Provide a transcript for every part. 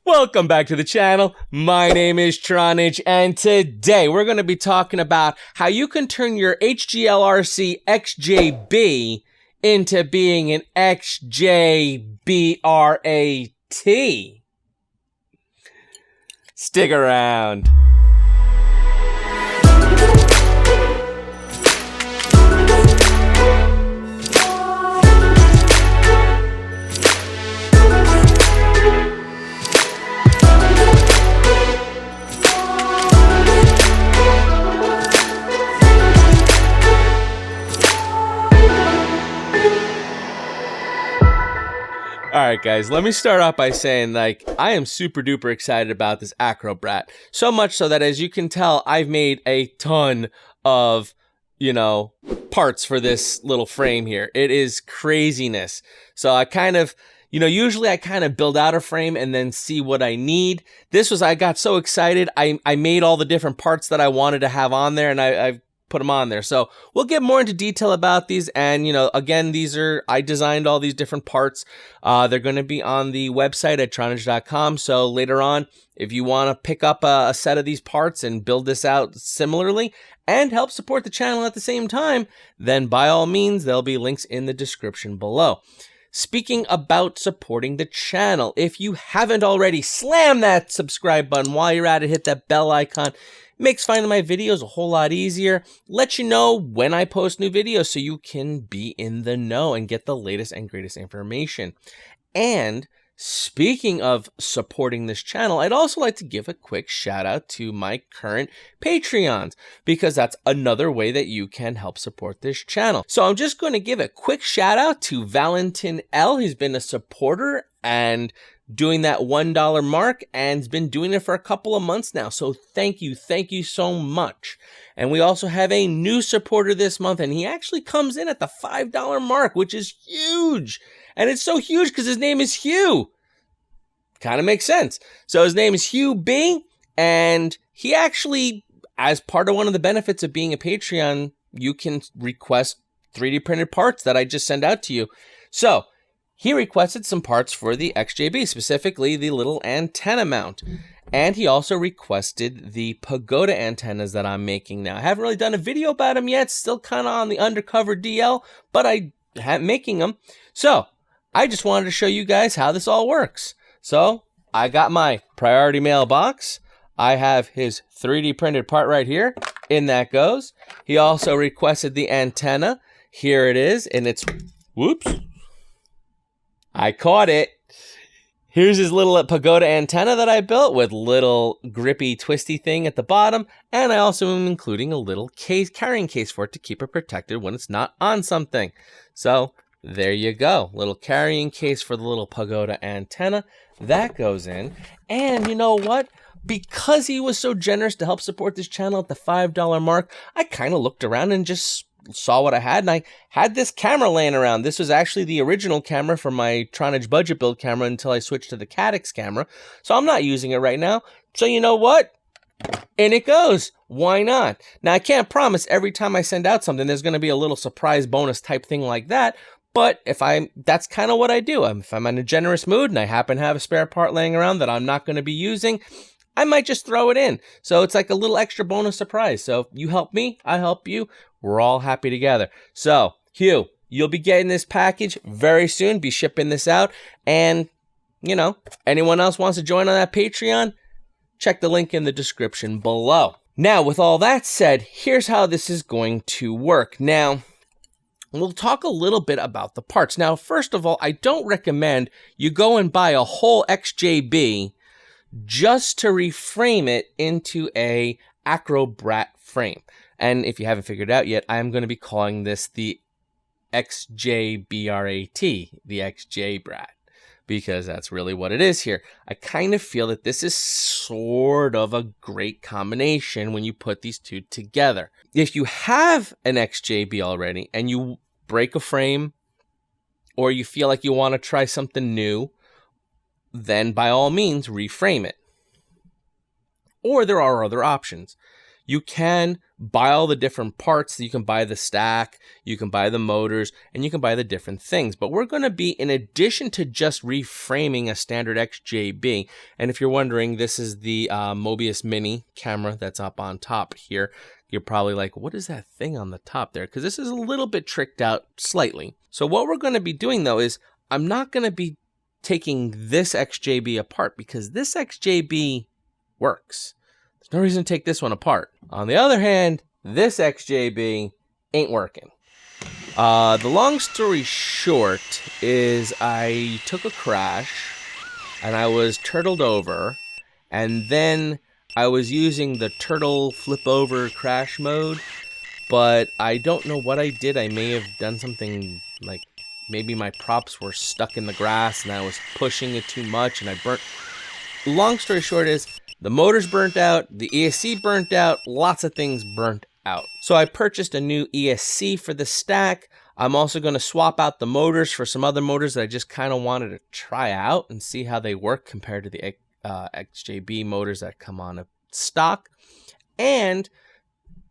Welcome back to the channel. My name is Tronage, and today we're going to be talking about how you can turn your HGLRC XJB into being an XJBRAT. Stick around. Alright guys, let me start off by saying, I am super duper excited about this AcroBrat. So much so that, as you can tell, I've made a ton of, parts for this little frame here. It is craziness. So I kind of, usually I kind of build out a frame and then see what I need. I got so excited, I made all the different parts that I wanted to have on there, and I've put them on there. So we'll get more into detail about these, and again, I designed all these different parts. They're going to be on the website at tronage.com. So later on, if you want to pick up a set of these parts and build this out similarly and help support the channel at the same time, then by all means, there'll be links in the description below. Speaking about supporting the channel, if you haven't already, slam that subscribe button. While you're at it, hit that bell icon. Makes finding my videos a whole lot easier. Let you know when I post new videos so you can be in the know and get the latest and greatest information. And speaking of supporting this channel, I'd also like to give a quick shout out to my current Patreons, because that's another way that you can help support this channel. So I'm just going to give a quick shout out to Valentin L. He's been a supporter and doing that $1 mark, and has been doing it for a couple of months now. So thank you so much. And we also have a new supporter this month, and he actually comes in at the $5 mark, which is huge. And it's so huge because his name is Hugh. Kind of makes sense. So his name is Hugh B, and he actually, as part of one of the benefits of being a Patreon, you can request 3D printed parts that I just send out to you. So he requested some parts for the XJB, specifically the little antenna mount. And he also requested the pagoda antennas that I'm making now. I haven't really done a video about them yet, still kind of on the undercover DL, but I am making them. So I just wanted to show you guys how this all works. So I got my priority mail box. I have his 3D printed part right here. In that goes. He also requested the antenna. Here it is, and it's, whoops, I caught it. Here's his little pagoda antenna that I built with little grippy twisty thing at the bottom. And I also am including a little carrying case for it to keep it protected when it's not on something. So there you go. Little carrying case for the little pagoda antenna. That goes in. And you know what? Because he was so generous to help support this channel at the $5 mark, I kind of looked around and just saw what I had, and I had this camera laying around. This was actually the original camera for my Tronage budget build camera until I switched to the Caddx camera. So I'm not using it right now. So you know what? In it goes. Why not? Now, I can't promise every time I send out something there's going to be a little surprise bonus type thing like that. But that's kind of what I do. If I'm in a generous mood and I happen to have a spare part laying around that I'm not going to be using, I might just throw it in. So it's like a little extra bonus surprise. So you help me, I help you. We're all happy together. So, Hugh, you'll be getting this package very soon. Be shipping this out. And, anyone else wants to join on that Patreon? Check the link in the description below. Now, with all that said, here's how this is going to work. Now, we'll talk a little bit about the parts. Now, first of all, I don't recommend you go and buy a whole XJB just to reframe it into a AcroBrat frame. And if you haven't figured it out yet, I'm going to be calling this the XJBRAT, the XJBrat, because that's really what it is here. I kind of feel that this is sort of a great combination when you put these two together. If you have an XJB already and you break a frame, or you feel like you want to try something new, then by all means reframe it. Or there are other options. You can buy all the different parts. You can buy the stack, you can buy the motors, and you can buy the different things. But we're going to be, in addition to just reframing a standard XJB, and if you're wondering, this is the Mobius Mini camera that's up on top here. You're probably like, what is that thing on the top there? Because this is a little bit tricked out slightly. So what we're going to be doing, though, is I'm not going to be taking this XJB apart because this XJB works. There's no reason to take this one apart. On the other hand, this XJB ain't working. The long story short is I took a crash and I was turtled over, and then I was using the turtle flip over crash mode, but I don't know what I did. I may have done something like maybe my props were stuck in the grass and I was pushing it too much and I burnt. Long story short is the motor's burnt out, the ESC burnt out, lots of things burnt out. So I purchased a new ESC for the stack. I'm also going to swap out the motors for some other motors that I just kind of wanted to try out and see how they work compared to the XJB motors that come on a stock. And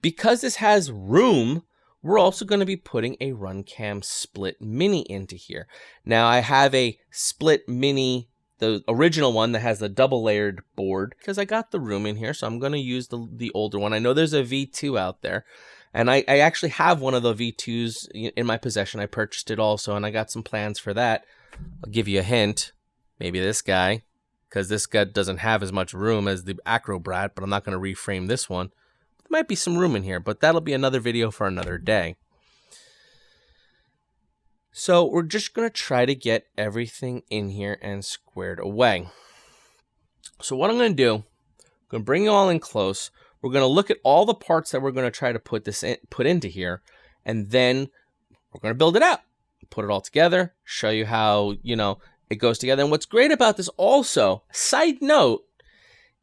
because this has room, we're also going to be putting a RunCam Split Mini into here. Now I have a Split Mini, the original one that has the double layered board, because I got the room in here, so I'm going to use the older one. I know there's a V2 out there, and I actually have one of the V2s in my possession. I purchased it also, and I got some plans for that. I'll give you a hint. Maybe this guy, because this guy doesn't have as much room as the AcroBrat, but I'm not going to reframe this one. There might be some room in here, but that'll be another video for another day. So we're just going to try to get everything in here and squared away. So what I'm going to do, I'm going to bring you all in close. We're going to look at all the parts that we're going to try to put into here, and then we're going to build it out, put it all together, show you how, it goes together. And what's great about this also, side note,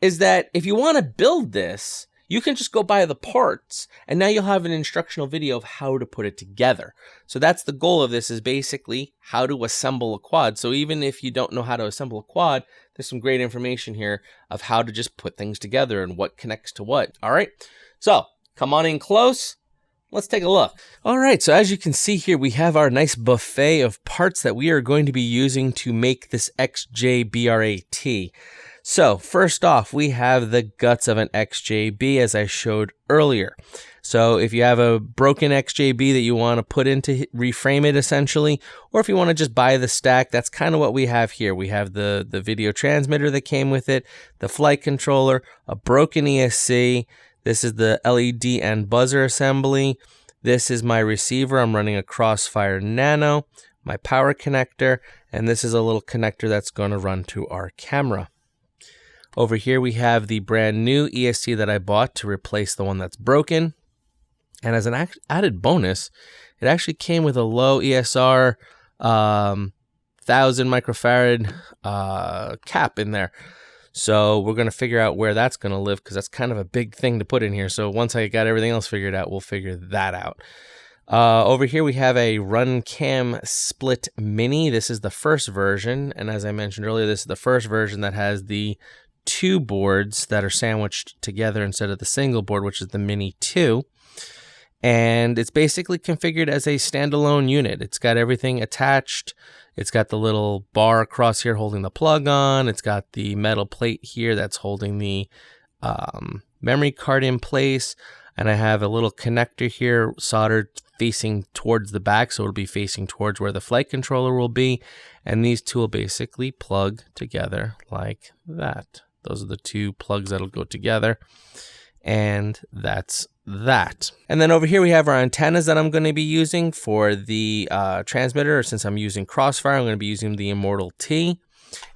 is that if you want to build this, you can just go buy the parts, and now you'll have an instructional video of how to put it together. So that's the goal of this, is basically how to assemble a quad. So even if you don't know how to assemble a quad, there's some great information here of how to just put things together and what connects to what. All right, so come on in close. Let's take a look. All right, so as you can see here, we have our nice buffet of parts that we are going to be using to make this XJBRAT. So first off, we have the guts of an XJB, as I showed earlier. So if you have a broken XJB that you want to put into reframe it essentially, or if you want to just buy the stack, that's kind of what we have here. We have the video transmitter that came with it, the flight controller, a broken ESC. This is the LED and buzzer assembly. This is my receiver. I'm running a Crossfire Nano, my power connector, and this is a little connector that's going to run to our camera. Over here we have the brand new ESC that I bought to replace the one that's broken. And as an added bonus, it actually came with a low ESR 1000 microfarad cap in there. So we're going to figure out where that's going to live, because that's kind of a big thing to put in here. So once I got everything else figured out, we'll figure that out. Over here we have a RunCam Split Mini. This is the first version, and as I mentioned earlier, this is the first version that has the two boards that are sandwiched together instead of the single board, which is the Mini 2. And it's basically configured as a standalone unit. It's got everything attached. It's got the little bar across here holding the plug on. It's got the metal plate here that's holding the memory card in place. And I have a little connector here soldered facing towards the back, so it'll be facing towards where the flight controller will be. And these two will basically plug together like that. Those are the two plugs that'll go together. And that's that. And then over here we have our antennas that I'm going to be using for the transmitter. Since I'm using Crossfire, I'm going to be using the Immortal T.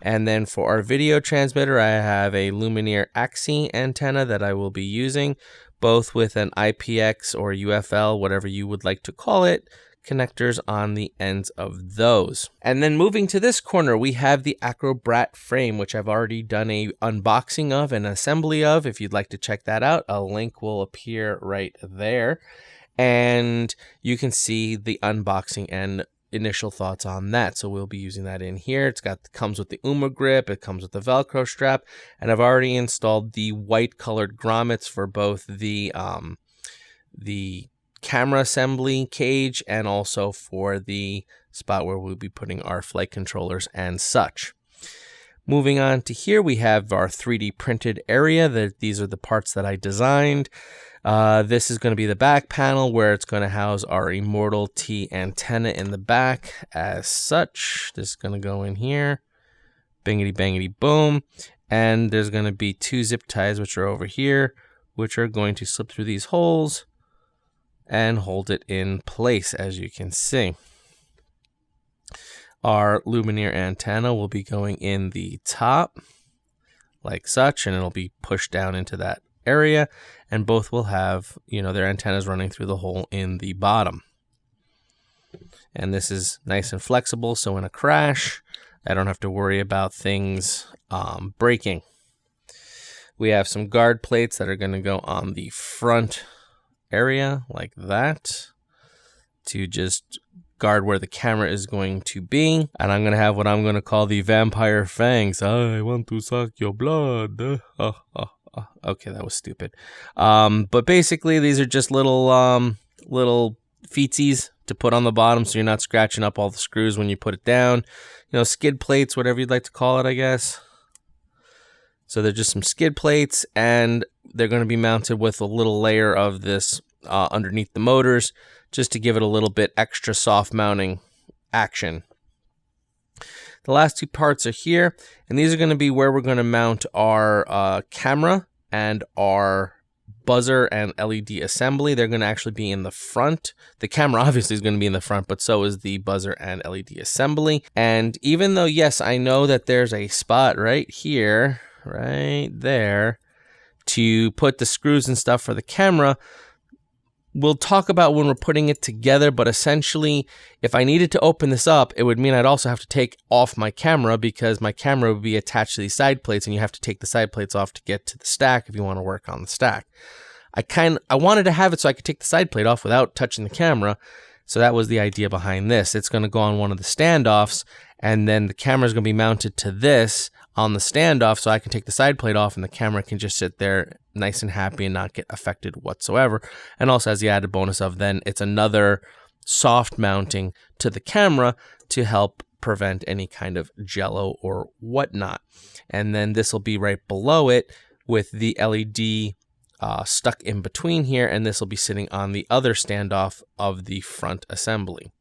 And then for our video transmitter, I have a Lumineer Axie antenna that I will be using, both with an IPX or UFL, whatever you would like to call it, connectors on the ends of those. And then moving to this corner, we have the AcroBrat frame, which I've already done a unboxing of and assembly of. If you'd like to check that out, a link will appear right there. And you can see the unboxing, and initial thoughts on that. So we'll be using that in here. Comes with the Ummagawd, it comes with the Velcro strap, and I've already installed the white colored grommets for both the camera assembly cage and also for the spot where we'll be putting our flight controllers and such. Moving on to here, we have our 3D printed area. These are the parts that I designed. This is going to be the back panel where it's going to house our Immortal T antenna in the back as such. This is going to go in here. Bingity bangity boom. And there's going to be 2 zip ties which are over here, which are going to slip through these holes and hold it in place, as you can see. Our luminaire antenna will be going in the top like such, and it'll be pushed down into that area, and both will have, their antennas running through the hole in the bottom. And this is nice and flexible, so in a crash, I don't have to worry about things breaking. We have some guard plates that are going to go on the front area like that to just guard where the camera is going to be. And I'm going to have what I'm going to call the vampire fangs. I want to suck your blood. Okay, that was stupid. But basically, these are just little feetsies to put on the bottom so you're not scratching up all the screws when you put it down. Skid plates, whatever you'd like to call it, I guess. So they're just some skid plates, and they're going to be mounted with a little layer of this underneath the motors, just to give it a little bit extra soft mounting action. The last 2 parts are here, and these are going to be where we're going to mount our camera and our buzzer and LED assembly. They're going to actually be in the front. The camera obviously is going to be in the front, but so is the buzzer and LED assembly. And even though, yes, I know that there's a spot right here, right there, to put the screws and stuff for the camera, we'll talk about when we're putting it together, but essentially, if I needed to open this up, it would mean I'd also have to take off my camera, because my camera would be attached to these side plates, and you have to take the side plates off to get to the stack if you want to work on the stack. I wanted to have it so I could take the side plate off without touching the camera, so that was the idea behind this. It's going to go on one of the standoffs, and then the camera is going to be mounted to this on the standoff, so I can take the side plate off and the camera can just sit there nice and happy and not get affected whatsoever. And also has the added bonus of then it's another soft mounting to the camera to help prevent any kind of jello or whatnot. And then this will be right below it with the LED stuck in between here, and this will be sitting on the other standoff of the front assembly.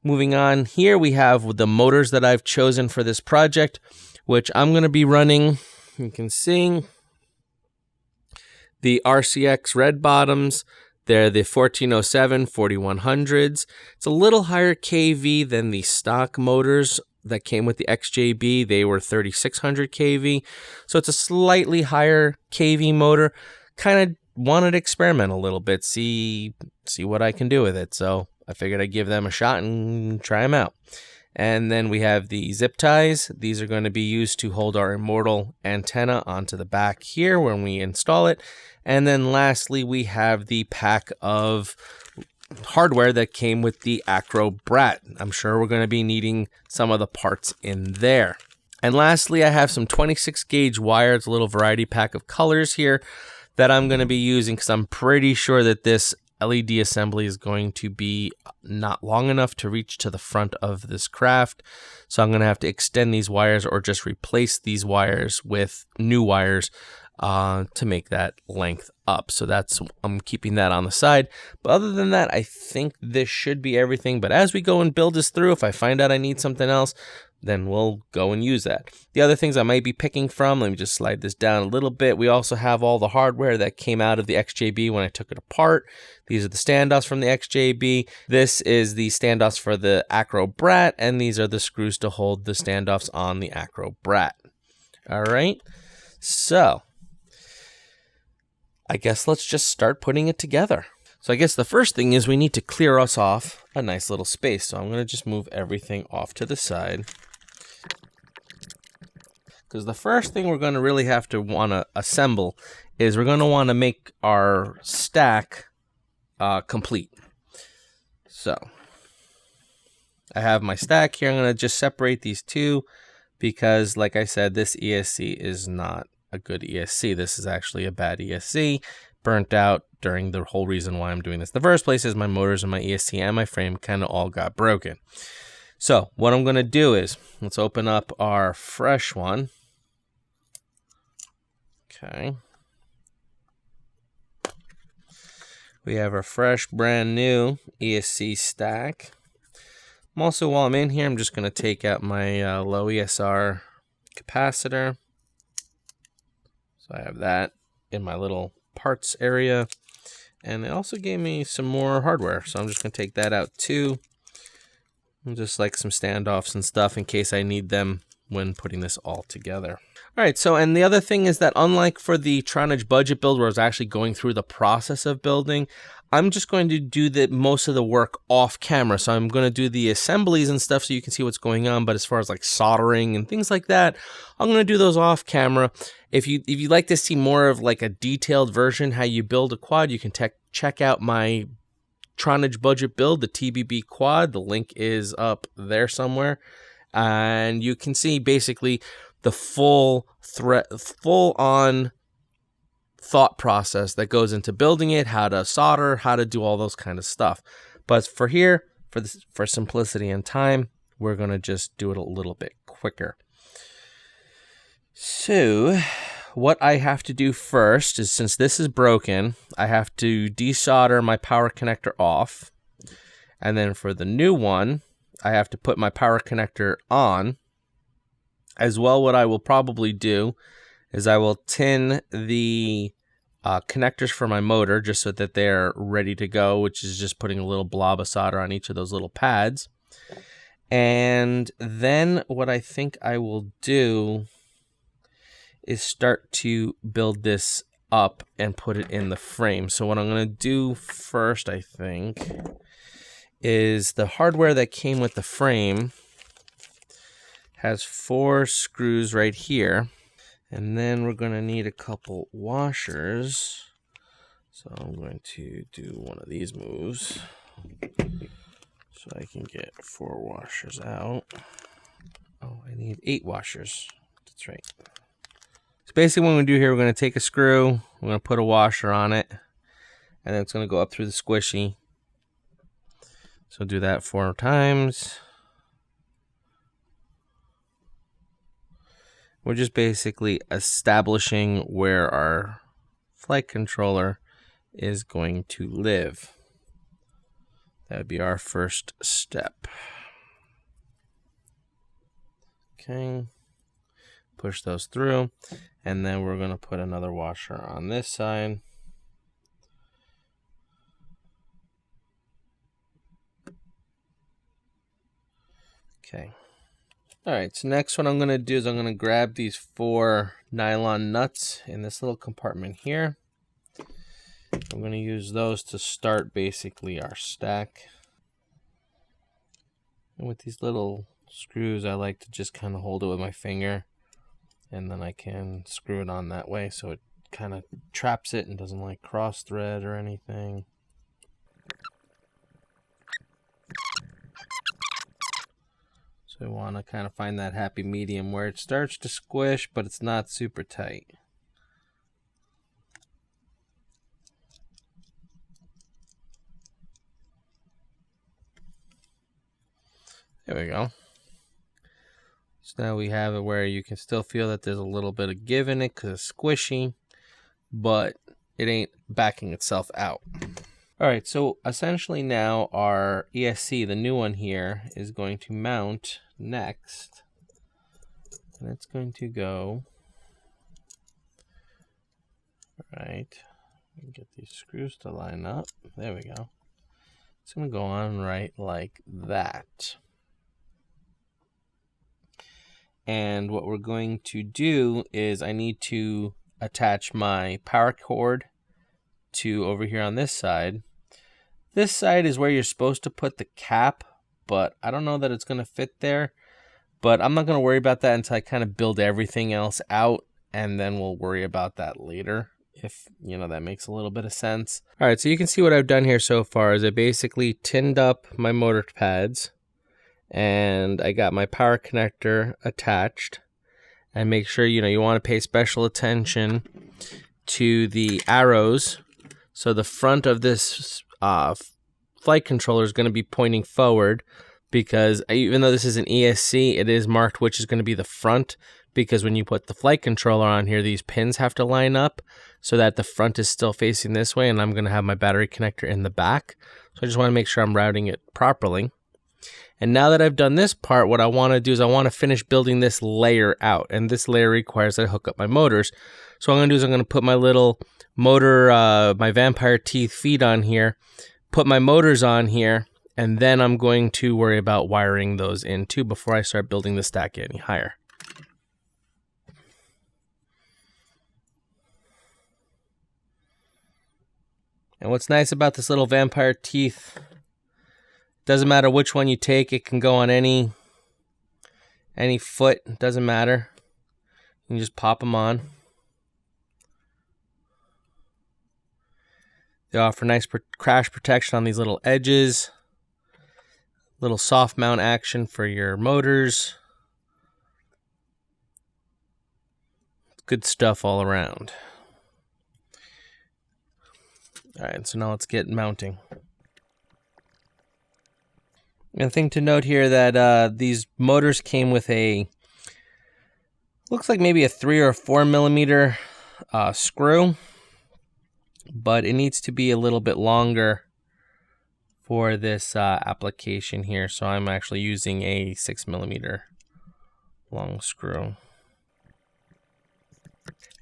Moving on, here we have the motors that I've chosen for this project, which I'm going to be running, you can see, the RCX Red bottoms. They're the 1407 4100s. It's a little higher kV than the stock motors that came with the XJB. They were 3600 kV, so it's a slightly higher kV motor. Kind of wanted to experiment a little bit, see what I can do with it. So I figured I'd give them a shot and try them out. And then we have the zip ties. These are going to be used to hold our Immortal antenna onto the back here when we install it. And then lastly, we have the pack of hardware that came with the AcroBrat. I'm sure we're going to be needing some of the parts in there. And lastly, I have some 26 gauge wires, a little variety pack of colors here that I'm going to be using because I'm pretty sure that this LED assembly is going to be not long enough to reach to the front of this craft. So I'm going to have to extend these wires or just replace these wires with new wires to make that length up. So I'm keeping that on the side. But other than that, I think this should be everything. But as we go and build this through, if I find out I need something else, then we'll go and use that. The other things I might be picking from, let me just slide this down a little bit. We also have all the hardware that came out of the XJB when I took it apart. These are the standoffs from the XJB. This is the standoffs for the AcroBrat, and these are the screws to hold the standoffs on the AcroBrat. All right, so I guess let's just start putting it together. So I guess the first thing is we need to clear us off a nice little space. So I'm going to just move everything off to the side, because the first thing we're going to really have to want to assemble is we're going to want to make our stack complete. So I have my stack here. I'm going to just separate these two because, like I said, this ESC is not a good ESC. This is actually a bad ESC, burnt out during the whole reason why I'm doing this. The first place is my motors and my ESC and my frame kind of all got broken. So what I'm going to do is, let's open up our fresh one. Okay. We have our fresh, brand new ESC stack. Also, while I'm in here, I'm just going to take out my low ESR capacitor. So I have that in my little parts area. And it also gave me some more hardware. So I'm just going to take that out too. And just like some standoffs and stuff in case I need them when putting this all together. All right, so and the other thing is that unlike for the Tronage budget build where I was actually going through the process of building, I'm just going to do most of the work off camera. So I'm going to do the assemblies and stuff so you can see what's going on. But as far as like soldering and things like that, I'm going to do those off camera. If you like to see more of like a detailed version how you build a quad, you can check out my Tronage budget build, the TBB quad. The link is up there somewhere. And you can see basically the full-on thought process that goes into building it, how to solder, how to do all those kind of stuff. But for here, for simplicity and time, we're going to just do it a little bit quicker. So what I have to do first is, since this is broken, I have to desolder my power connector off. And then for the new one, I have to put my power connector on. As well, what I will probably do is I will tin the connectors for my motor just so that they're ready to go, which is just putting a little blob of solder on each of those little pads. And then what I think I will do is start to build this up and put it in the frame. So what I'm going to do first, I think, is the hardware that came with the frame has 4 screws right here, and then we're going to need a couple washers. So I'm going to do one of these moves so I can get 4 washers out. Oh, I need 8 washers. That's right. So basically what we're going to do here, we're going to take a screw, we're going to put a washer on it, and then it's going to go up through the squishy. So do that 4 times. We're just basically establishing where our flight controller is going to live. That would be our first step. Okay. Push those through. And then we're going to put another washer on this side. Okay. All right, so next what I'm going to do is I'm going to grab these 4 nylon nuts in this little compartment here. I'm going to use those to start basically our stack. And with these little screws, I like to just kind of hold it with my finger, and then I can screw it on that way so it kind of traps it and doesn't like cross thread or anything. So we want to kind of find that happy medium where it starts to squish, but it's not super tight. There we go. So now we have it where you can still feel that there's a little bit of give in it because it's squishy, but it ain't backing itself out. All right, so essentially now our ESC, the new one here, is going to mount next. And it's going to go right. Get these screws to line up. There we go. It's going to go on right like that. And what we're going to do is I need to attach my power cord to over here on this side. This side is where you're supposed to put the cap, but I don't know that it's going to fit there. But I'm not going to worry about that until I kind of build everything else out, and then we'll worry about that later, if, you know, that makes a little bit of sense. All right, so you can see what I've done here so far is I basically tinned up my motor pads, and I got my power connector attached. And make sure, you want to pay special attention to the arrows. So the front of this flight controller is going to be pointing forward, because even though this is an ESC, it is marked which is going to be the front, because when you put the flight controller on here, these pins have to line up so that the front is still facing this way, and I'm going to have my battery connector in the back. So I just want to make sure I'm routing it properly. And now that I've done this part, what I want to do is I want to finish building this layer out, and this layer requires I hook up my motors. So what I'm going to do is I'm going to put my little motor, my vampire teeth feet on here, put my motors on here, and then I'm going to worry about wiring those in too before I start building the stack any higher. And what's nice about this little vampire teeth, doesn't matter which one you take, it can go on any foot, it doesn't matter. You can just pop them on. They offer nice crash protection on these little edges. Little soft mount action for your motors. Good stuff all around. Alright, so now let's get mounting. And a thing to note here that these motors came with looks like maybe a 3 or a 4 millimeter screw, but it needs to be a little bit longer for this application here, so I'm actually using a 6 millimeter long screw.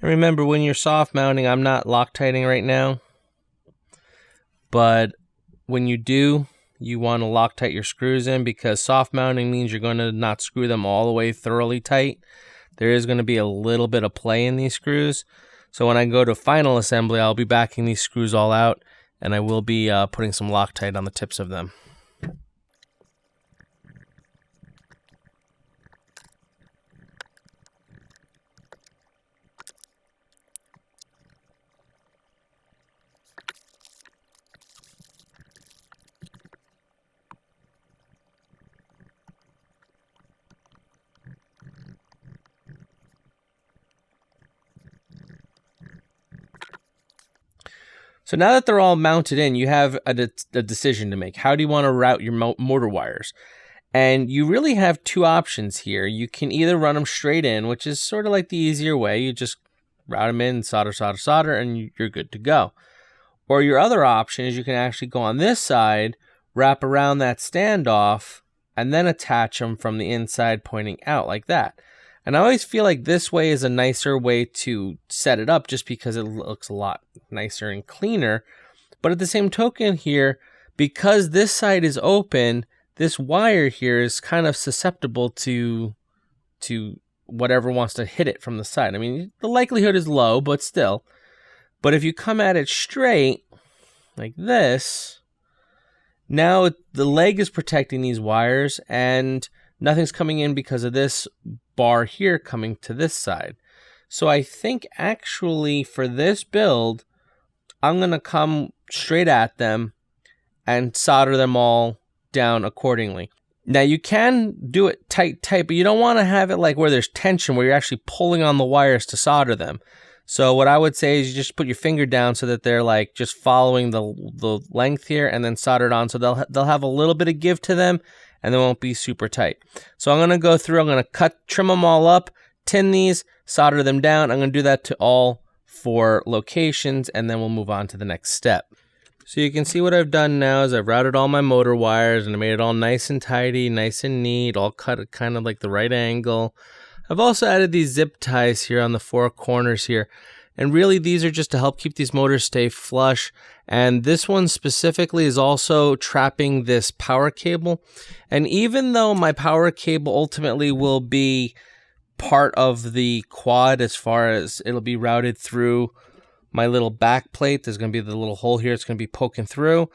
And remember, when you're soft mounting, I'm not Loctiting right now, but when you do, you want to Loctite your screws in, because soft mounting means you're going to not screw them all the way thoroughly tight. There is going to be a little bit of play in these screws. So when I go to final assembly, I'll be backing these screws all out, and I will be putting some Loctite on the tips of them. So now that they're all mounted in, you have a decision to make. How do you want to route your motor wires? And you really have two options here. You can either run them straight in, which is sort of like the easier way. You just route them in, solder, solder, solder, and you're good to go. Or your other option is you can actually go on this side, wrap around that standoff, and then attach them from the inside pointing out like that. And I always feel like this way is a nicer way to set it up, just because it looks a lot nicer and cleaner. But at the same token here, because this side is open, this wire here is kind of susceptible to whatever wants to hit it from the side. I mean, the likelihood is low, but still. But if you come at it straight, like this, now the leg is protecting these wires, and nothing's coming in because of this bar here coming to this side. So I think actually for this build, I'm going to come straight at them and solder them all down accordingly. Now you can do it tight, but you don't want to have it like where there's tension, where you're actually pulling on the wires to solder them. So what I would say is you just put your finger down so that they're like just following the length here, and then solder it on, so they'll have a little bit of give to them, and they won't be super tight. So I'm going to go through, I'm going to trim them all up, tin these, solder them down. I'm going to do that to all 4 locations, and then we'll move on to the next step. So you can see what I've done now is I've routed all my motor wires, and I made it all nice and tidy, nice and neat, all cut at kind of like the right angle. I've also added these zip ties here on the 4 corners here. And really, these are just to help keep these motors stay flush. And this one specifically is also trapping this power cable. And even though my power cable ultimately will be part of the quad, as far as it'll be routed through my little back plate, there's going to be the little hole here, it's going to be poking through.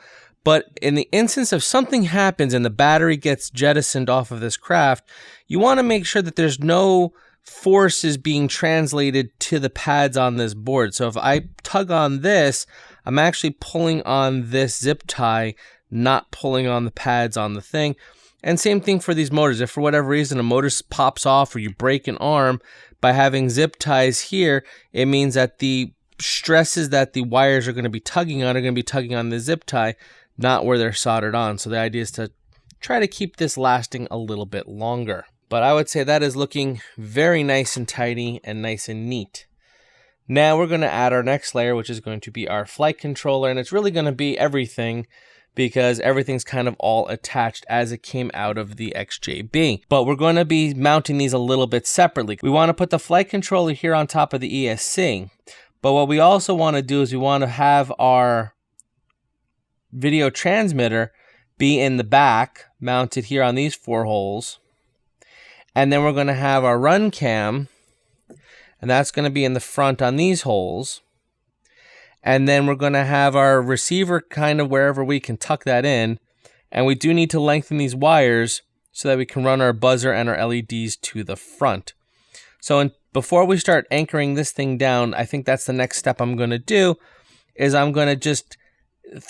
But in the instance of something happens and the battery gets jettisoned off of this craft, you want to make sure that there's no force is being translated to the pads on this board. So if I tug on this, I'm actually pulling on this zip tie, not pulling on the pads on the thing. And same thing for these motors. If for whatever reason a motor pops off or you break an arm, by having zip ties here, it means that the stresses that the wires are going to be tugging on are going to be tugging on the zip tie, not where they're soldered on. So the idea is to try to keep this lasting a little bit longer. But I would say that is looking very nice and tidy and nice and neat. Now we're going to add our next layer, which is going to be our flight controller, and it's really going to be everything, because everything's kind of all attached as it came out of the XJB. But we're going to be mounting these a little bit separately. We want to put the flight controller here on top of the ESC. But what we also want to do is we want to have our video transmitter be in the back, mounted here on these 4 holes. And then we're going to have our RunCam, and that's going to be in the front on these holes. And then we're going to have our receiver kind of wherever we can tuck that in. And we do need to lengthen these wires so that we can run our buzzer and our LEDs to the front. So before we start anchoring this thing down, I think that's the next step I'm going to do, is I'm going to just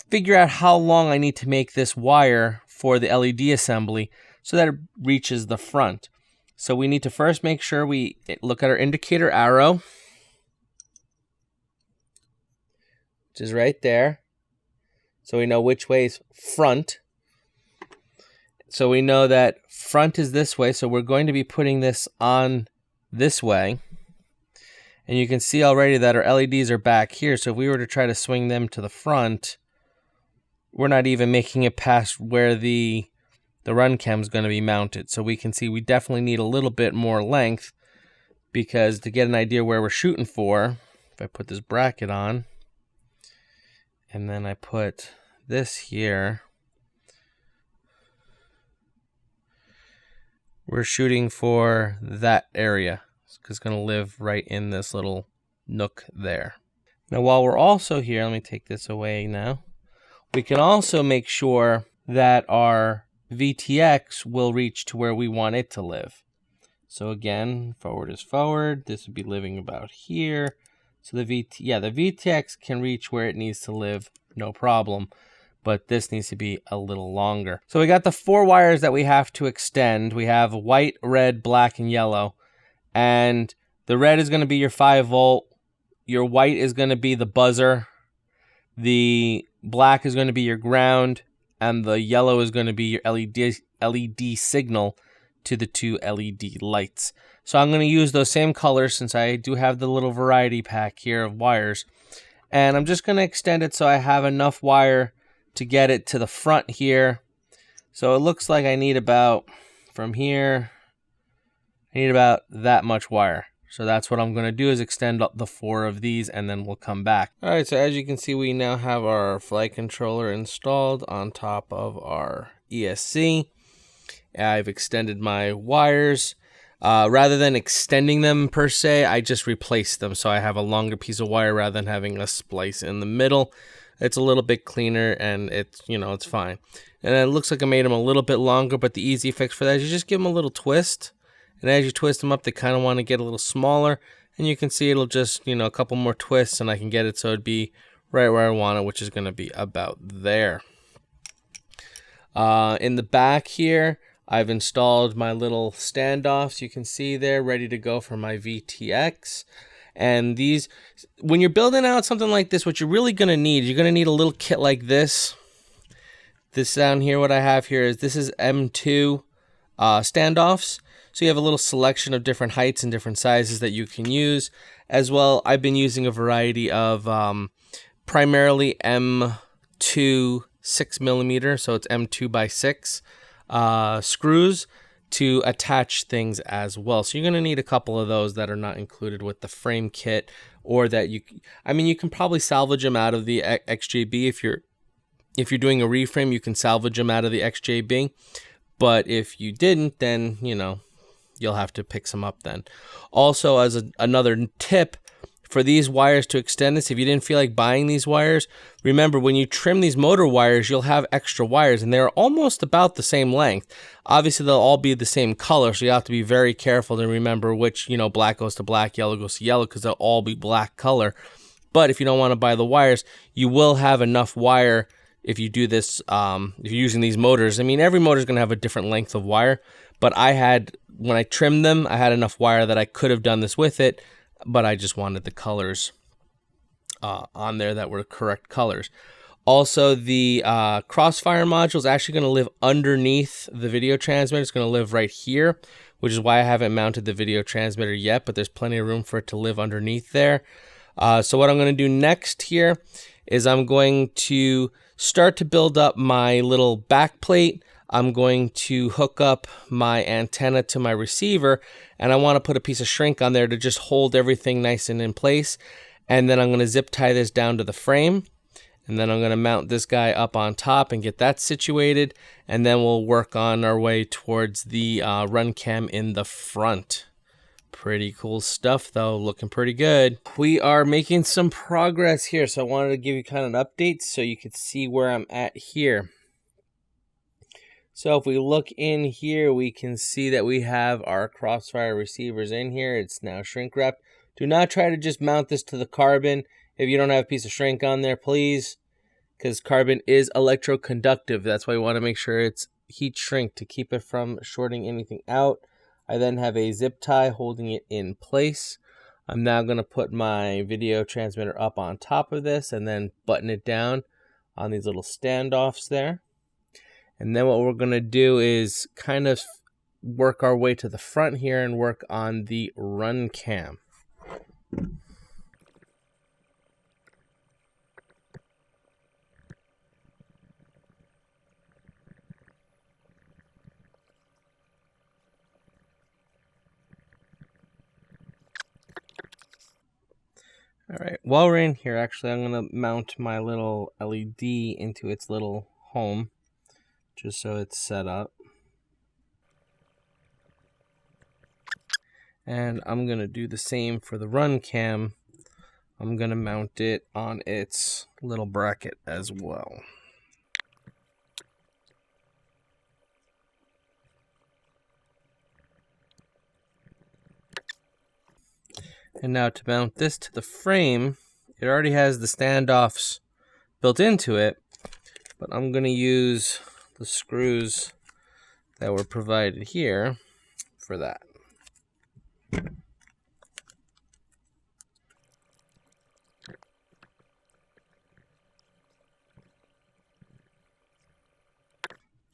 figure out how long I need to make this wire for the LED assembly so that it reaches the front. So we need to first make sure we look at our indicator arrow, which is right there. So we know which way is front. So we know that front is this way. So we're going to be putting this on this way. And you can see already that our LEDs are back here. So if we were to try to swing them to the front, we're not even making it past where the RunCam is going to be mounted. So we can see we definitely need a little bit more length, because to get an idea where we're shooting for, if I put this bracket on, and then I put this here, we're shooting for that area. It's going to live right in this little nook there. Now while we're also here, let me take this away now. We can also make sure that our VTX will reach to where we want it to live. So again, forward is forward. This would be living about here. So the VTX can reach where it needs to live, no problem. But this needs to be a little longer. So we got the 4 wires that we have to extend. We have white, red, black, and yellow. And the red is going to be your 5 volt. Your white is going to be the buzzer. The black is going to be your ground. And the yellow is going to be your LED signal to the 2 LED lights. So I'm going to use those same colors since I do have the little variety pack here of wires. And I'm just going to extend it so I have enough wire to get it to the front here. So it looks like I need about, from here, I need about that much wire. So that's what I'm going to do, is extend up the 4 of these, and then we'll come back. All right, so as you can see, we now have our flight controller installed on top of our ESC. I've extended my wires. Rather than extending them per se, I just replaced them. So I have a longer piece of wire rather than having a splice in the middle. It's a little bit cleaner, and it's fine. And it looks like I made them a little bit longer, but the easy fix for that is you just give them a little twist. And as you twist them up, they kind of want to get a little smaller. And you can see it'll just, a couple more twists, and I can get it so it'd be right where I want it, which is going to be about there. In the back here, I've installed my little standoffs. You can see there, ready to go for my VTX. And these, when you're building out something like this, what you're really going to need, you're going to need a little kit like this. This down here, what I have here is, this is M2 standoffs. So you have a little selection of different heights and different sizes that you can use. As well, I've been using a variety of primarily M2 6mm, so it's M2 by 6 screws to attach things as well. So you're going to need a couple of those that are not included with the frame kit, or that you can probably salvage them out of the XJB. If you're doing a reframe, you can salvage them out of the XJB. But if you didn't, then, you'll have to pick some up then. Also, as another tip, for these wires to extend this, if you didn't feel like buying these wires, remember when you trim these motor wires, you'll have extra wires, and they're almost about the same length. Obviously, they'll all be the same color, so you have to be very careful to remember which, black goes to black, yellow goes to yellow, because they'll all be black color. But if you don't want to buy the wires, you will have enough wire if you do this, if you're using these motors, I mean, every motor is going to have a different length of wire, but I had, when I trimmed them, I had enough wire that I could have done this with it, but I just wanted the colors on there that were correct colors. Also, the crossfire module is actually going to live underneath the video transmitter. It's going to live right here, which is why I haven't mounted the video transmitter yet, but there's plenty of room for it to live underneath there. So what I'm going to do next here is I'm going to start to build up my little back plate. I'm going to hook up my antenna to my receiver, and I want to put a piece of shrink on there to just hold everything nice and in place. And then I'm going to zip tie this down to the frame. And then I'm going to mount this guy up on top and get that situated. And then we'll work on our way towards the RunCam in the front. Pretty cool stuff though, looking pretty good. We are making some progress here, so I wanted to give you kind of an update so you could see where I'm at here. So if we look in here, we can see that we have our crossfire receivers in here. It's now shrink wrapped. Do not try to just mount this to the carbon if you don't have a piece of shrink on there, please, because carbon is electroconductive. That's why you want to make sure it's heat shrink to keep it from shorting anything out. I then have a zip tie holding it in place. I'm now going to put my video transmitter up on top of this and then button it down on these little standoffs there. And then what we're going to do is kind of work our way to the front here and work on the RunCam. Alright, while we're in here, actually, I'm going to mount my little LED into its little home, just so it's set up. And I'm going to do the same for the RunCam. I'm going to mount it on its little bracket as well. And now to mount this to the frame, it already has the standoffs built into it, but I'm going to use the screws that were provided here for that.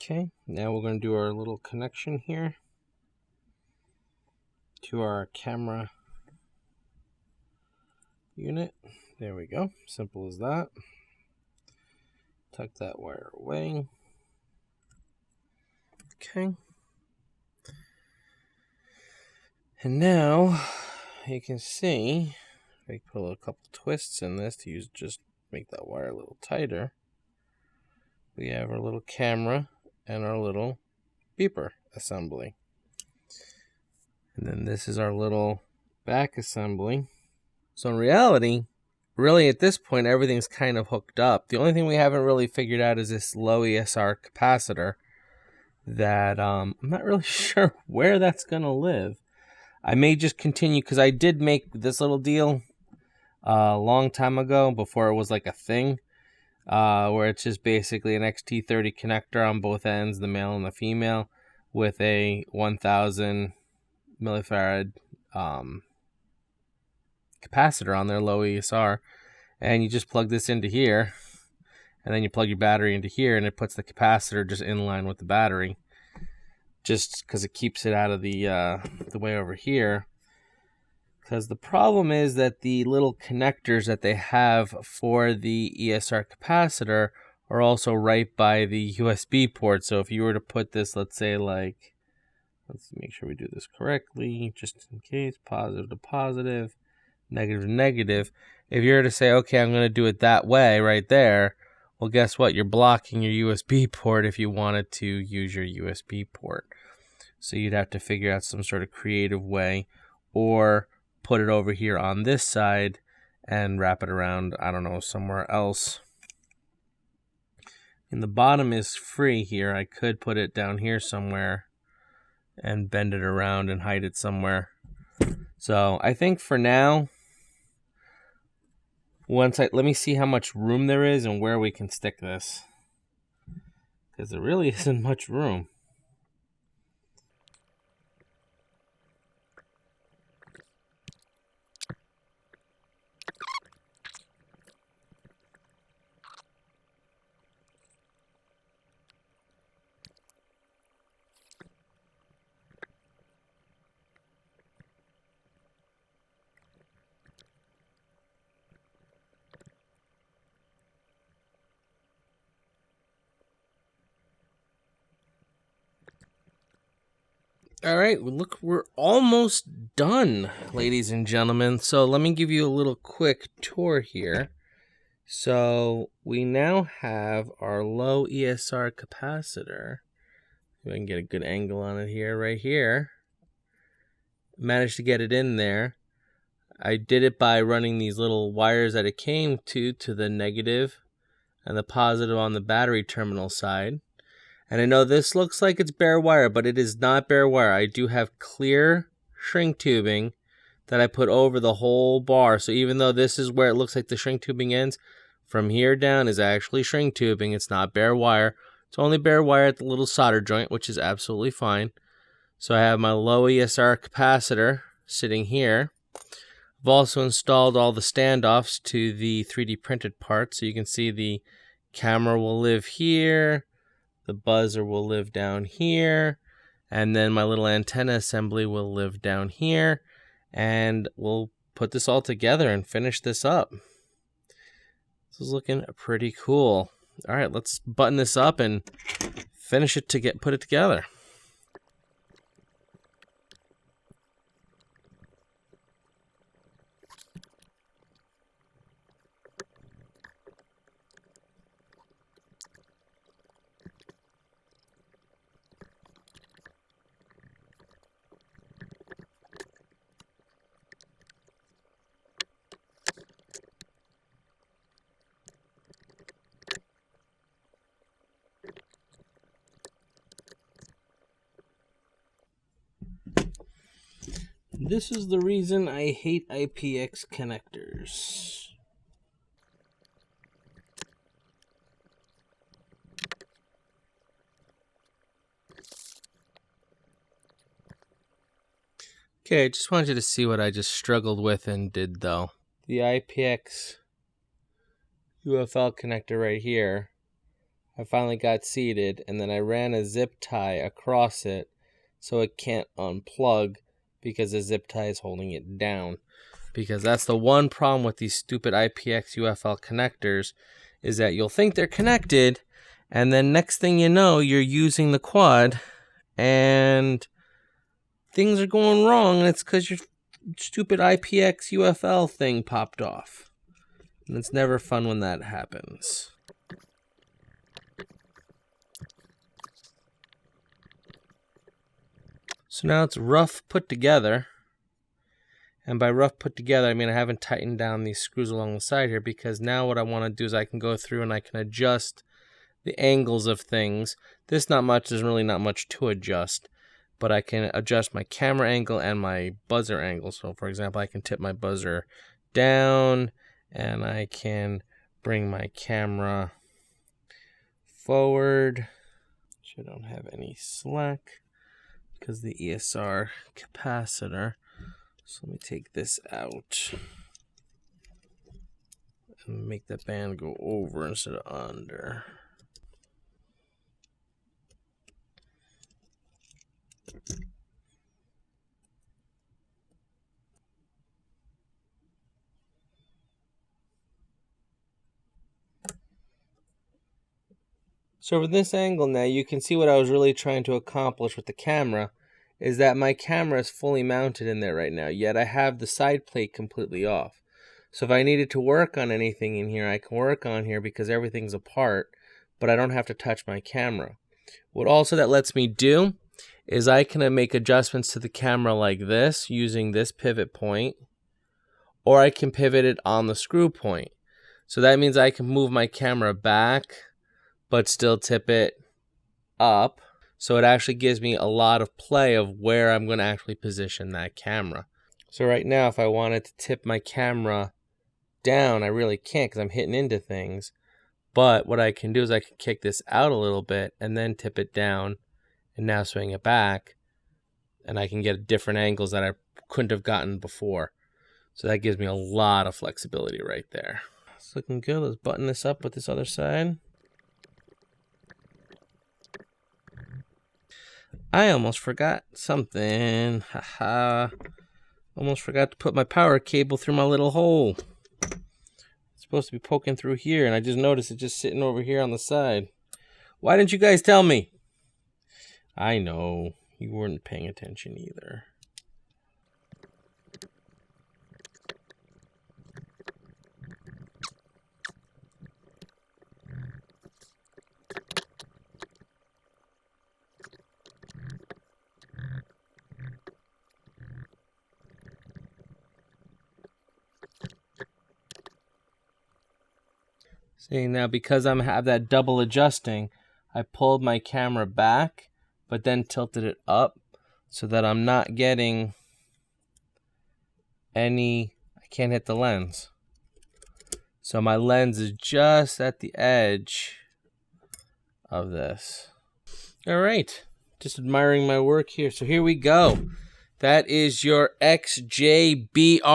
Okay, now we're going to do our little connection here to our camera unit. There we go. Simple as that. Tuck that wire away. Okay. And now you can see, I put a couple twists in this to just make that wire a little tighter. We have our little camera and our little beeper assembly. And then this is our little back assembly. So in reality, really at this point, everything's kind of hooked up. The only thing we haven't really figured out is this low ESR capacitor that I'm not really sure where that's going to live. I may just continue, because I did make this little deal a long time ago before it was like a thing, where it's just basically an XT30 connector on both ends, the male and the female, with a 1000 millifarad capacitor on their low ESR, and you just plug this into here, and then you plug your battery into here, and it puts the capacitor just in line with the battery, just because it keeps it out of the way over here. Because the problem is that the little connectors that they have for the ESR capacitor are also right by the USB port. So if you were to put this, let's say like, let's make sure we do this correctly, just in case, positive to positive, negative to negative. If you were to say, okay, I'm going to do it that way right there, well, guess what? You're blocking your USB port if you wanted to use your USB port. So you'd have to figure out some sort of creative way, or put it over here on this side and wrap it around, I don't know, somewhere else. And the bottom is free here. I could put it down here somewhere and bend it around and hide it somewhere. So I think for now, let me see how much room there is and where we can stick this. because there really isn't much room. All right, look, we're almost done, ladies and gentlemen. So let me give you a little quick tour here. So we now have our low ESR capacitor. If I can get a good angle on it here, right here. Managed to get it in there. I did it by running these little wires that it came to the negative and the positive on the battery terminal side. And I know this looks like it's bare wire, but it is not bare wire. I do have clear shrink tubing that I put over the whole bar. So even though this is where it looks like the shrink tubing ends, from here down is actually shrink tubing. It's not bare wire. It's only bare wire at the little solder joint, which is absolutely fine. So I have my low ESR capacitor sitting here. I've also installed all the standoffs to the 3D printed parts. So you can see the camera will live here. The buzzer will live down here, and then my little antenna assembly will live down here, and we'll put this all together and finish this up. This is looking pretty cool. All right, let's button this up and finish it to put it together. This is the reason I hate IPX connectors. Okay, I just wanted you to see what I just struggled with and did though. The IPX UFL connector right here, I finally got seated, and then I ran a zip tie across it so it can't unplug, because the zip tie is holding it down. Because that's the one problem with these stupid IPX UFL connectors, is that you'll think they're connected, and then next thing you know, you're using the quad, and things are going wrong, and it's because your stupid IPX UFL thing popped off. And it's never fun when that happens. So now it's rough put together, and by rough put together, I mean I haven't tightened down these screws along the side here, because now what I want to do is I can go through and I can adjust the angles of things. There's really not much to adjust, but I can adjust my camera angle and my buzzer angle. So for example, I can tip my buzzer down, and I can bring my camera forward. I don't have any slack because the ESR capacitor. So let me take this out and make the band go over instead of under. So from this angle now, you can see what I was really trying to accomplish with the camera, is that my camera is fully mounted in there right now, yet I have the side plate completely off. So if I needed to work on anything in here, I can work on here because everything's apart, but I don't have to touch my camera. What also that lets me do is I can make adjustments to the camera like this using this pivot point, or I can pivot it on the screw point. So that means I can move my camera back but still tip it up. So it actually gives me a lot of play of where I'm going to actually position that camera. So right now, if I wanted to tip my camera down, I really can't because I'm hitting into things. But what I can do is I can kick this out a little bit and then tip it down and now swing it back. And I can get different angles that I couldn't have gotten before. So that gives me a lot of flexibility right there. It's looking good. Let's button this up with this other side. I almost forgot something. Haha. Almost forgot to put my power cable through my little hole. It's supposed to be poking through here, and I just noticed it just sitting over here on the side. Why didn't you guys tell me? I know. You weren't paying attention either. See, now because I have that double adjusting, I pulled my camera back, but then tilted it up so that I'm not getting any, I can't hit the lens. So my lens is just at the edge of this. All right, just admiring my work here. So here we go. That is your XJBRAT.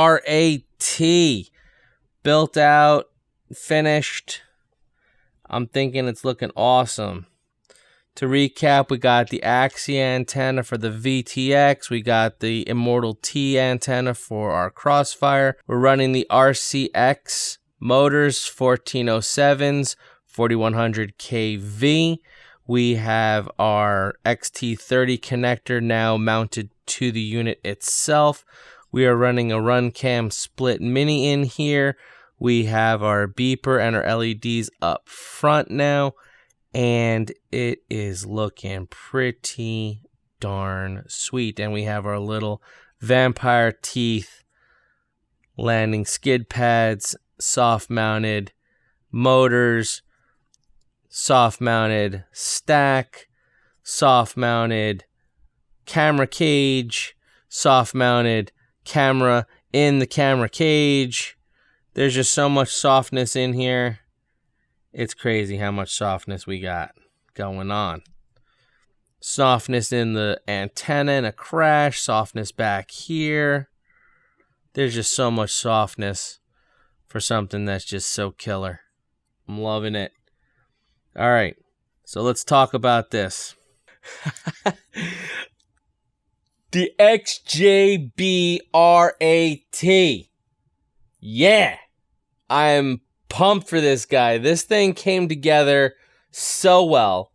Built out, finished. I'm thinking it's looking awesome. To recap, we got the Axie antenna for the VTX. We got the Immortal T antenna for our Crossfire. We're running the RCX motors, 1407s, 4100 kV. We have our XT30 connector now mounted to the unit itself. We are running a RunCam Split Mini in here. We have our beeper and our LEDs up front now, and it is looking pretty darn sweet. And we have our little vampire teeth landing skid pads, soft mounted motors, soft mounted stack, soft mounted camera cage, soft mounted camera in the camera cage. There's just so much softness in here. It's crazy how much softness we got going on. Softness in the antenna and a crash, softness back here. There's just so much softness for something that's just so killer. I'm loving it. All right, so let's talk about this. The XJBRAT. Yeah, I'm pumped for this guy. This thing came together so well.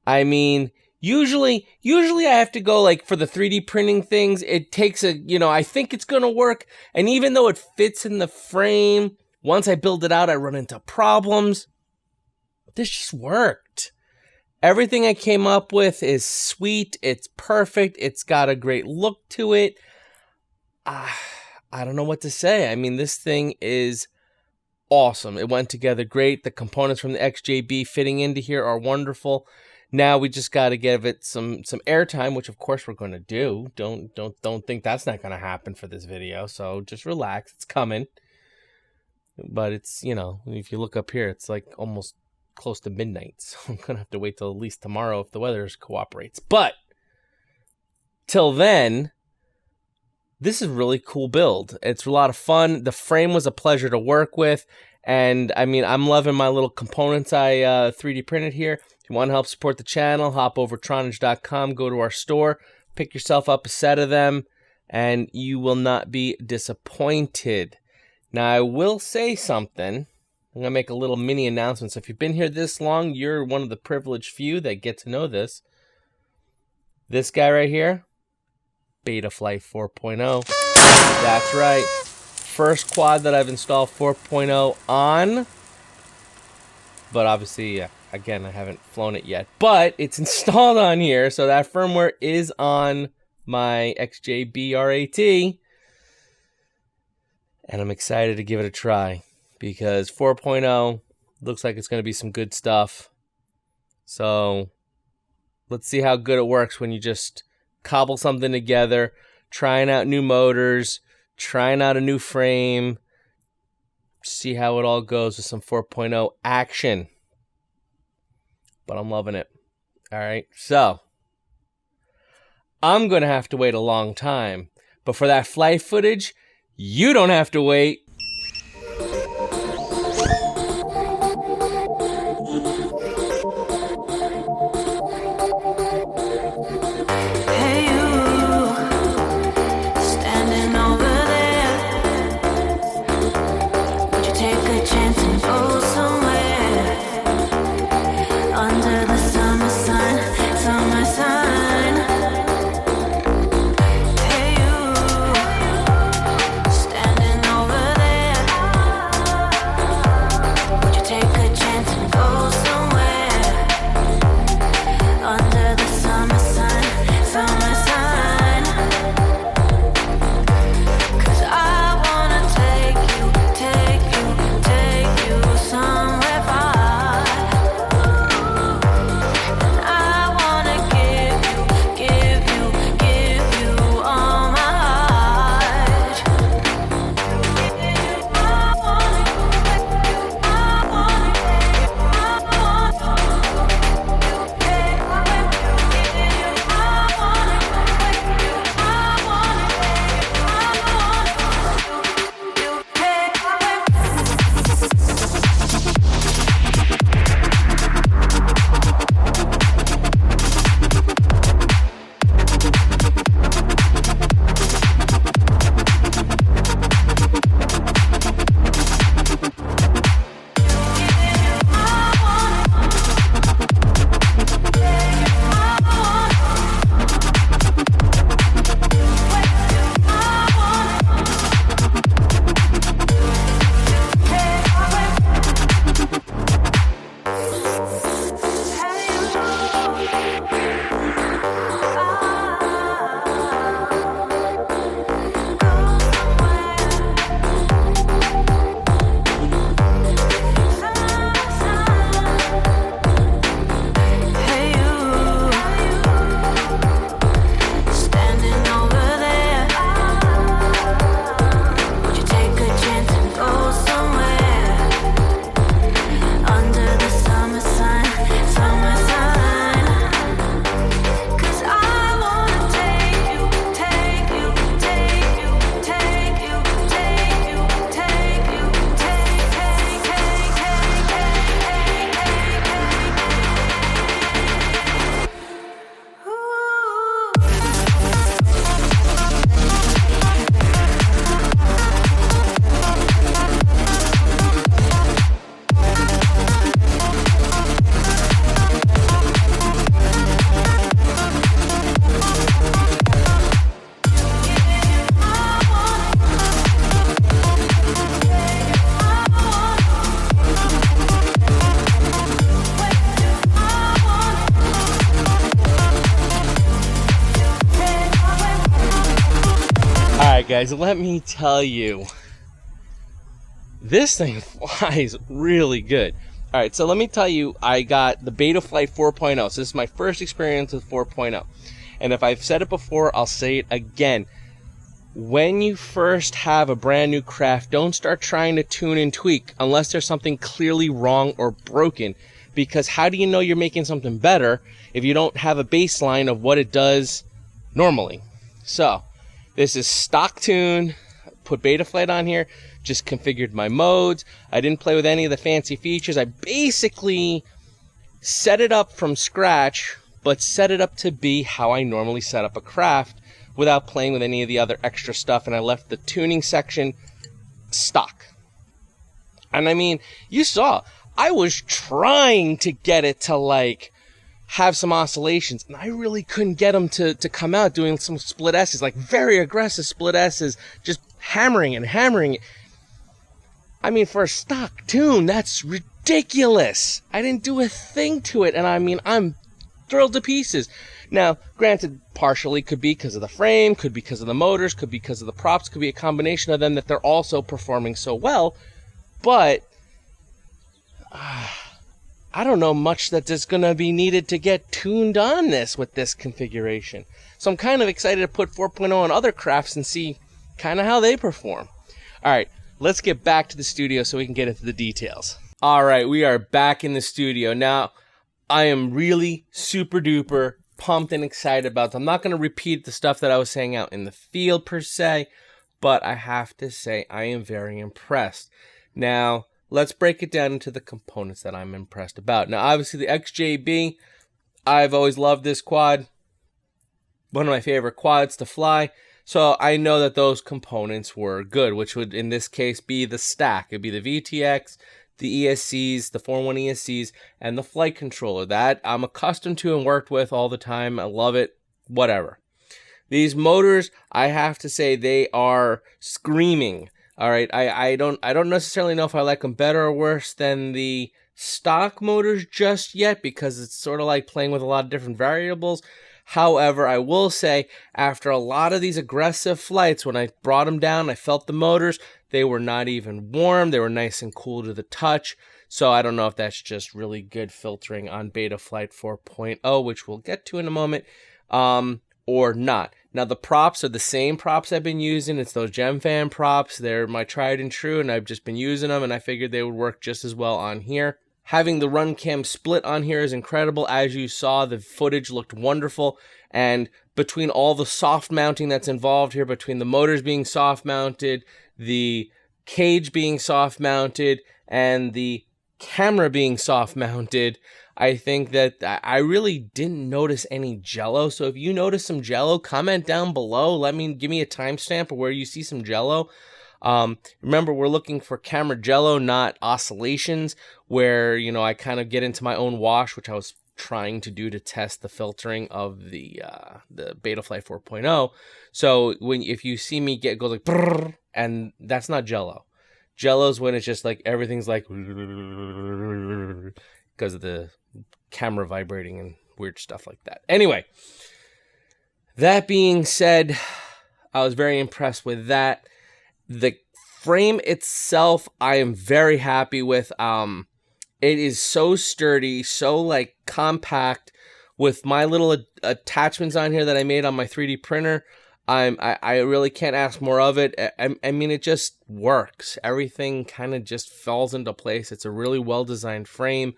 I mean, usually I have to go like for the 3D printing things. It takes a, I think it's going to work. And even though it fits in the frame, once I build it out, I run into problems. This just worked. Everything I came up with is sweet. It's perfect. It's got a great look to it. I don't know what to say. I mean, this thing is awesome. It went together great. The components from the XJB fitting into here are wonderful. Now we just got to give it some airtime, which of course we're going to do. Don't think that's not going to happen for this video. So just relax. It's coming. But it's, if you look up here, it's like almost close to midnight. So I'm going to have to wait till at least tomorrow if the weather cooperates. But till then, this is a really cool build. It's a lot of fun. The frame was a pleasure to work with. And I mean, I'm loving my little components I 3D printed here. If you want to help support the channel, hop over Tronage.com, go to our store, pick yourself up a set of them, and you will not be disappointed. Now, I will say something. I'm going to make a little mini announcement. So if you've been here this long, you're one of the privileged few that get to know this. This guy right here, Betaflight 4.0. That's right. First quad that I've installed 4.0 on. But obviously, again, I haven't flown it yet. But it's installed on here, so that firmware is on my XJBRAT. And I'm excited to give it a try, because 4.0 looks like it's going to be some good stuff. So let's see how good it works when you just cobble something together, trying out new motors, trying out a new frame, see how it all goes with some 4.0 action. But I'm loving it. All right, so I'm going to have to wait a long time. But for that flight footage, you don't have to wait. Alright guys, let me tell you, this thing flies really good. Alright, so let me tell you, I got the Betaflight 4.0, so this is my first experience with 4.0. And if I've said it before, I'll say it again. When you first have a brand new craft, don't start trying to tune and tweak unless there's something clearly wrong or broken. Because how do you know you're making something better if you don't have a baseline of what it does normally? So, this is stock tune, put Betaflight on here, just configured my modes. I didn't play with any of the fancy features. I basically set it up from scratch, but set it up to be how I normally set up a craft without playing with any of the other extra stuff, and I left the tuning section stock. And I mean, you saw, I was trying to get it to like have some oscillations, and I really couldn't get them to come out doing some split S's, like very aggressive split S's, just hammering and hammering. I mean, for a stock tune, that's ridiculous. I didn't do a thing to it, and I mean, I'm thrilled to pieces. Now, granted, partially could be because of the frame, could be because of the motors, could be because of the props, could be a combination of them that they're also performing so well, but I don't know much that is going to be needed to get tuned on this with this configuration. So I'm kind of excited to put 4.0 on other crafts and see kind of how they perform. Alright, let's get back to the studio so we can get into the details. All right, we are back in the studio. Now, I am really super duper pumped and excited about this. I'm not going to repeat the stuff that I was saying out in the field per se, but I have to say I am very impressed. Now, let's break it down into the components that I'm impressed about. Now, obviously the XJB, I've always loved this quad. One of my favorite quads to fly. So I know that those components were good, which would in this case be the stack. It'd be the VTX, the ESCs, the 4-1 ESCs, and the flight controller. That I'm accustomed to and worked with all the time. I love it, whatever. These motors, I have to say, they are screaming. All right, I don't necessarily know if I like them better or worse than the stock motors just yet, because it's sort of like playing with a lot of different variables. However, I will say, after a lot of these aggressive flights, when I brought them down, I felt the motors, they were not even warm. They were nice and cool to the touch. So I don't know if that's just really good filtering on Betaflight 4.0, which we'll get to in a moment, or not. Now, the props are the same props I've been using. It's those GemFan props. They're my tried and true, and I've just been using them, and I figured they would work just as well on here. Having the RunCam Split on here is incredible. As you saw, the footage looked wonderful, and between all the soft mounting that's involved here, between the motors being soft mounted, the cage being soft mounted, and the camera being soft mounted, I think that I really didn't notice any jello. So if you notice some jello, comment down below. Give me a timestamp of where you see some jello. Remember, we're looking for camera jello, not oscillations, where, you know, I kind of get into my own wash, which I was trying to do to test the filtering of the Betaflight 4.0. So if you see me go like brrr, and that's not jello. Jello's when it's just like everything's like because of the camera vibrating and weird stuff like that. Anyway, that being said, I was very impressed with that. The frame itself, I am very happy with. It is so sturdy, so like compact, with my little attachments on here that I made on my 3D printer. I really can't ask more of it. I mean, it just works. Everything kind of just falls into place. It's a really well-designed frame,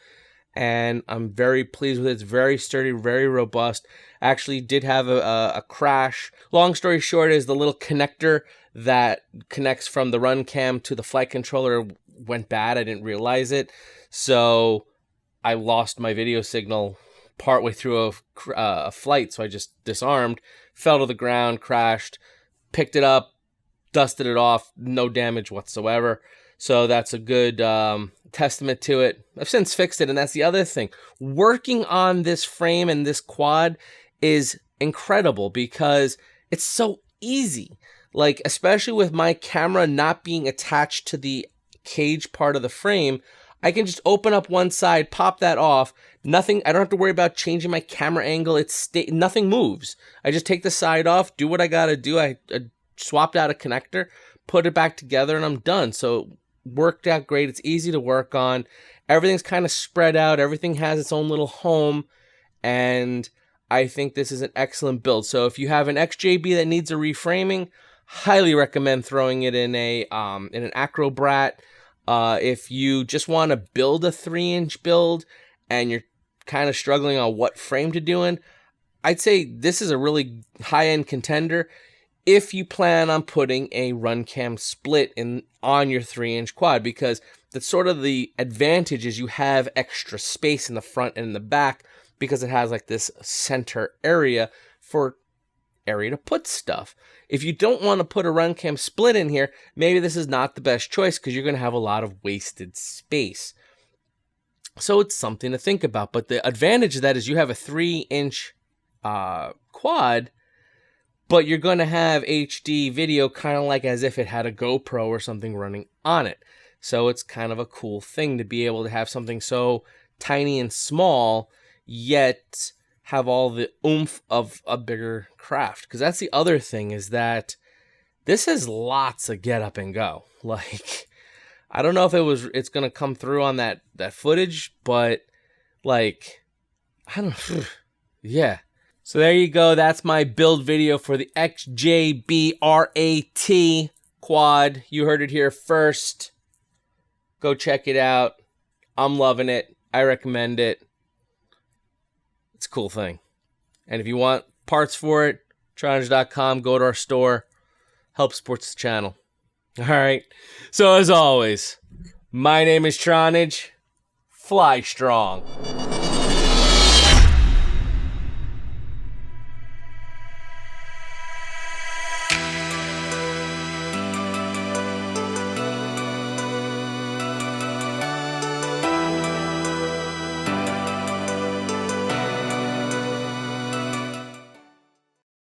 and I'm very pleased with it. It's very sturdy, very robust. Actually did have a crash. Long story short is the little connector that connects from the RunCam to the flight controller went bad. I didn't realize it. So I lost my video signal partway through a flight, so I just disarmed, fell to the ground, crashed, picked it up, dusted it off, no damage whatsoever. So that's a good testament to it. I've since fixed it, and that's the other thing. Working on this frame and this quad is incredible because it's so easy. Like, especially with my camera not being attached to the cage part of the frame, I can just open up one side, pop that off. Nothing. I don't have to worry about changing my camera angle. Nothing moves. I just take the side off, do what I gotta do. I swapped out a connector, put it back together, and I'm done. So it worked out great. It's easy to work on. Everything's kind of spread out. Everything has its own little home, and I think this is an excellent build. So if you have an XJB that needs a reframing, highly recommend throwing it in an AcroBrat. If you just want to build a 3-inch build and you're kind of struggling on what frame to do in, I'd say this is a really high-end contender if you plan on putting a RunCam Split on your 3-inch quad, because that's sort of the advantage is you have extra space in the front and in the back because it has like this center area to put stuff. If you don't want to put a RunCam Split in here, maybe this is not the best choice because you're going to have a lot of wasted space. So it's something to think about. But the advantage of that is you have a 3-inch quad, but you're going to have HD video kind of like as if it had a GoPro or something running on it. So it's kind of a cool thing to be able to have something so tiny and small, yet have all the oomph of a bigger craft. Because that's the other thing, is that this has lots of get up and go. Like, I don't know if it's going to come through on that footage, but like, I don't yeah. So there you go. That's my build video for the XJB RAT quad. You heard it here first. Go check it out. I'm loving it. I recommend it. It's a cool thing. And if you want parts for it, Tronage.com, go to our store. Help support the channel. All right. So as always, my name is Tronage. Fly strong.